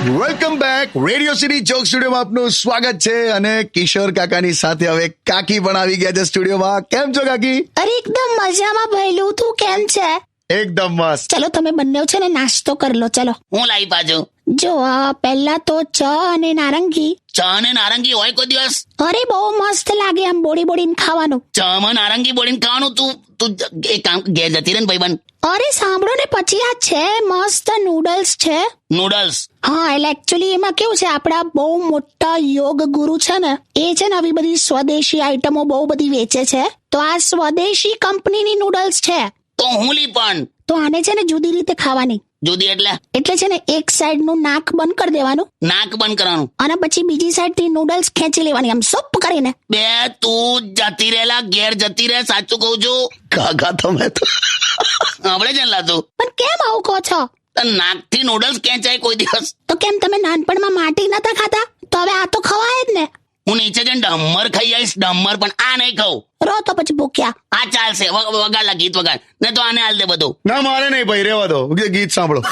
Welcome back. Radio city joke સ્ટુડિયોમાં આપનું સ્વાગત છે અને કિશોર કાકાની સાથે હવે કાકી પણ આવી ગયા છે સ્ટુડિયોમાં. કેમ છો કાકી? અરે એકદમ મજામાં ભઈલું, તું કેમ છે? એકદમ મસ્ત. ચલો તમે બંને છે ને નાસ્તો કરી લો. ચલો હું લાવી પાછું. જો પહેલા તો ચા અને નારંગી. ચા અને નારંગી હોય કોઈ દિવસ? અરે બહુ મસ્ત લાગે આમ બોડી બોડીને ખાવાનું. ચામાં નારંગી બોલીને ખાવાનું. તું એક કામ ઘેર જતી રહે ને ભાઈબંધ. અરે સાંભળો ને, પછી આ છે મસ્ત નૂડલ્સ છે. નૂડલ્સ? હા, એટલે એકચ્યુઅલી એમાં કેવું છે, આપડા બહુ મોટા યોગ ગુરુ છે ને, એ છે ને આવી બધી સ્વદેશી આઈટમો બહુ બધી વેચે છે. તો આ સ્વદેશી કંપનીની નૂડલ્સ છે. તો હું લી પણ. તો આને છે ને જુદી રીતે ખાવાની. જુદી એટલે છે ને એક સાઈડ નું નાક બંધ કરી દેવાનું, નાક બંધ કરવાનું, અને પછી બીજી સાઈડ થી નૂડલ્સ ખેંચી લેવાની આમ સપ કરીને. બે તું જતી રહેલા, ઘેર જતી રહે. સાચું કહું છું કાકા તમે તો આપણે જ લાતું. પણ કેમ આવું કહો છો? નાક થી નૂડલ્સ ખેંચાય કોઈ દિવસ? તો કેમ તમે નાનપણમાં માટી નતા ખાતા? તો હવે આ તો ખવાય જ ને. હું નીચે જઈને ડમ્મર ખાઈ આવીશ, ડમ્મર, પણ આ નહીં ખાઉં. રો તો પછી ભૂખ્યા. આ ચાલશે. વગાડલા ગીત વગાડ ને, તો આને હાલ દે બધું. ના મારે નહીં ભાઈ, રેવા દો, ગીત સાંભળો.